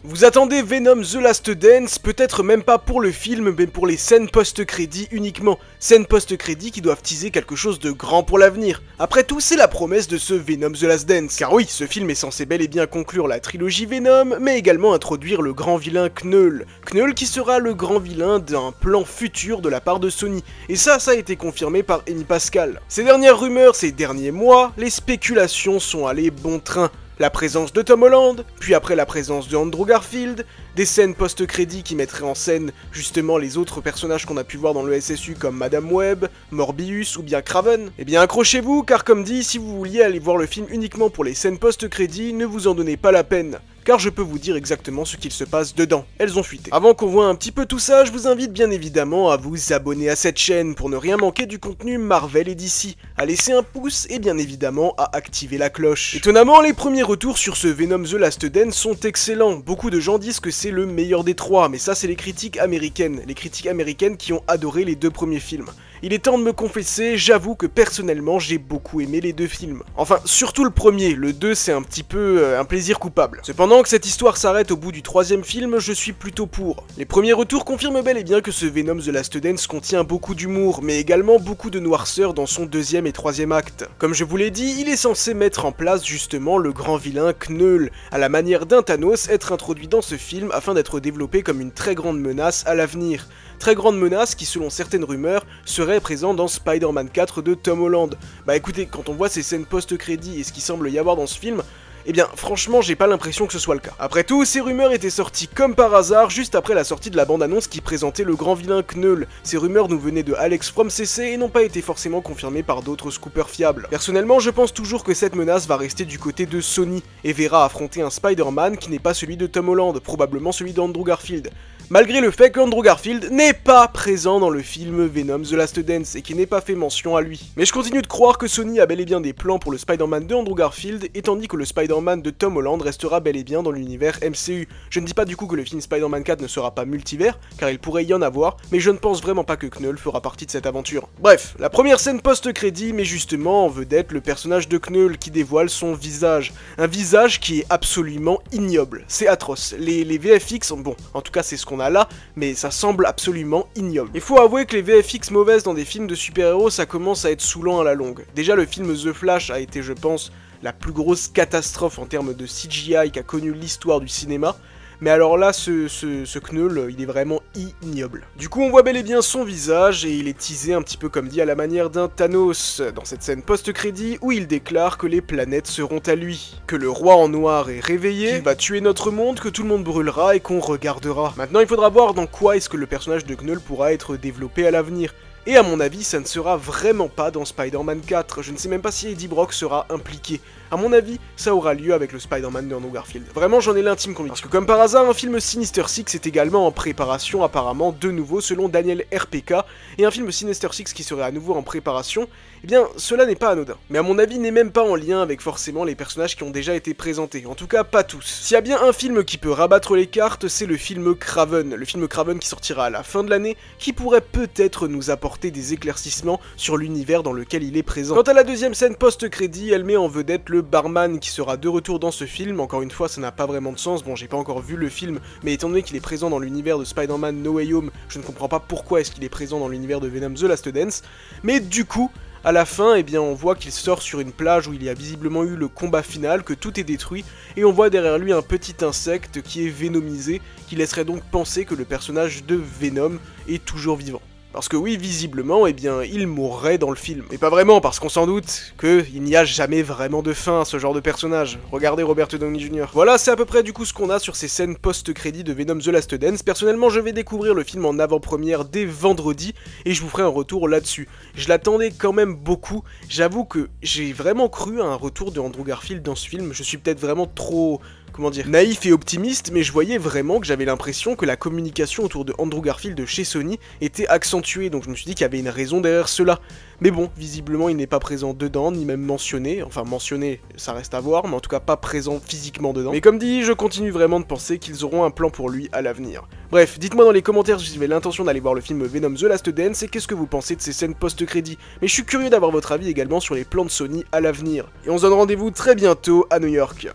Vous attendez Venom The Last Dance, peut-être même pas pour le film, mais pour les scènes post-crédit uniquement. Scènes post-crédit qui doivent teaser quelque chose de grand pour l'avenir. Après tout, c'est la promesse de ce Venom The Last Dance. Car oui, ce film est censé bel et bien conclure la trilogie Venom, mais également introduire le grand vilain Knull. Knull qui sera le grand vilain d'un plan futur de la part de Sony. Et ça a été confirmé par Amy Pascal. Ces dernières rumeurs, ces derniers mois, les spéculations sont allées bon train. La présence de Tom Holland, puis après la présence de Andrew Garfield, des scènes post-crédit qui mettraient en scène justement les autres personnages qu'on a pu voir dans le SSU comme Madame Web, Morbius ou bien Kraven. Eh bien accrochez-vous car comme dit, si vous vouliez aller voir le film uniquement pour les scènes post-crédit, ne vous en donnez pas la peine. Car je peux vous dire exactement ce qu'il se passe dedans, elles ont fuité. Avant qu'on voit un petit peu tout ça, je vous invite bien évidemment à vous abonner à cette chaîne pour ne rien manquer du contenu Marvel et DC, à laisser un pouce et bien évidemment à activer la cloche. Étonnamment, les premiers retours sur ce Venom The Last Dance sont excellents, beaucoup de gens disent que c'est le meilleur des trois, mais ça c'est les critiques américaines qui ont adoré les deux premiers films. Il est temps de me confesser, j'avoue que personnellement j'ai beaucoup aimé les deux films. Enfin, surtout le premier, le 2 c'est un petit peu un plaisir coupable. Cependant que cette histoire s'arrête au bout du troisième film, je suis plutôt pour. Les premiers retours confirment bel et bien que ce Venom The Last Dance contient beaucoup d'humour, mais également beaucoup de noirceur dans son deuxième et troisième acte. Comme je vous l'ai dit, il est censé mettre en place justement le grand vilain Knull, à la manière d'un Thanos, être introduit dans ce film afin d'être développé comme une très grande menace à l'avenir. Très grande menace qui, selon certaines rumeurs, serait présent dans Spider-Man 4 de Tom Holland. Bah écoutez, quand on voit ces scènes post-crédit et ce qu'il semble y avoir dans ce film, eh bien, franchement, j'ai pas l'impression que ce soit le cas. Après tout, ces rumeurs étaient sorties comme par hasard, juste après la sortie de la bande-annonce qui présentait le grand vilain Knull. Ces rumeurs nous venaient de Alex from CC et n'ont pas été forcément confirmées par d'autres scoopers fiables. Personnellement, je pense toujours que cette menace va rester du côté de Sony, et verra affronter un Spider-Man qui n'est pas celui de Tom Holland, probablement celui d'Andrew Garfield. Malgré le fait qu'Andrew Garfield n'est pas présent dans le film Venom The Last Dance et qui n'est pas fait mention à lui. Mais je continue de croire que Sony a bel et bien des plans pour le Spider-Man de Andrew Garfield, et tandis que le Spider-Man de Tom Holland restera bel et bien dans l'univers MCU. Je ne dis pas du coup que le film Spider-Man 4 ne sera pas multivers, car il pourrait y en avoir, mais je ne pense vraiment pas que Knull fera partie de cette aventure. Bref, la première scène post-crédit met justement en vedette le personnage de Knull qui dévoile son visage. Un visage qui est absolument ignoble. C'est atroce. Les VFX, bon, en tout cas c'est ce qu'on a là, mais ça semble absolument ignoble. Il faut avouer que les VFX mauvaises dans des films de super-héros, ça commence à être saoulant à la longue. Déjà le film The Flash a été, je pense, la plus grosse catastrophe en termes de CGI qu'a connu l'histoire du cinéma. Mais alors là, ce Knull, il est vraiment ignoble. Du coup, on voit bel et bien son visage, et il est teasé un petit peu comme dit à la manière d'un Thanos, dans cette scène post-crédit où il déclare que les planètes seront à lui, que le roi en noir est réveillé, qu'il va tuer notre monde, que tout le monde brûlera et qu'on regardera. Maintenant, il faudra voir dans quoi est-ce que le personnage de Knull pourra être développé à l'avenir. Et à mon avis, ça ne sera vraiment pas dans Spider-Man 4, je ne sais même pas si Eddie Brock sera impliqué. À mon avis, ça aura lieu avec le Spider-Man de Andrew Garfield. Vraiment, j'en ai l'intime conviction. Parce que comme par hasard, un film Sinister Six est également en préparation apparemment de nouveau selon Daniel RPK, et un film Sinister Six qui serait à nouveau en préparation, eh bien, cela n'est pas anodin. Mais à mon avis, n'est même pas en lien avec forcément les personnages qui ont déjà été présentés, en tout cas pas tous. S'il y a bien un film qui peut rabattre les cartes, c'est le film Kraven. Le film Kraven qui sortira à la fin de l'année, qui pourrait peut-être nous apporter des éclaircissements sur l'univers dans lequel il est présent. Quant à la deuxième scène post-crédit, elle met en vedette le barman qui sera de retour dans ce film. Encore une fois, ça n'a pas vraiment de sens, bon j'ai pas encore vu le film, mais étant donné qu'il est présent dans l'univers de Spider-Man No Way Home, je ne comprends pas pourquoi est-ce qu'il est présent dans l'univers de Venom The Last Dance, mais du coup, à la fin, eh bien, on voit qu'il sort sur une plage où il y a visiblement eu le combat final, que tout est détruit, et on voit derrière lui un petit insecte qui est vénomisé, qui laisserait donc penser que le personnage de Venom est toujours vivant. Parce que oui, visiblement, eh bien, il mourrait dans le film. Mais pas vraiment, parce qu'on s'en doute qu'il n'y a jamais vraiment de fin à ce genre de personnage. Regardez Robert Downey Jr. Voilà, c'est à peu près du coup ce qu'on a sur ces scènes post-crédit de Venom The Last Dance. Personnellement, je vais découvrir le film en avant-première dès vendredi, et je vous ferai un retour là-dessus. Je l'attendais quand même beaucoup. J'avoue que j'ai vraiment cru à un retour de Andrew Garfield dans ce film. Je suis peut-être vraiment trop... comment dire, naïf et optimiste, mais je voyais vraiment que j'avais l'impression que la communication autour de Andrew Garfield de chez Sony était accentuée, donc je me suis dit qu'il y avait une raison derrière cela. Mais bon, visiblement il n'est pas présent dedans, ni même mentionné, enfin mentionné, ça reste à voir, mais en tout cas pas présent physiquement dedans. Mais comme dit, je continue vraiment de penser qu'ils auront un plan pour lui à l'avenir. Bref, dites-moi dans les commentaires si vous avez l'intention d'aller voir le film Venom The Last Dance et qu'est-ce que vous pensez de ces scènes post-crédit. Mais je suis curieux d'avoir votre avis également sur les plans de Sony à l'avenir. Et on se donne rendez-vous très bientôt à New York.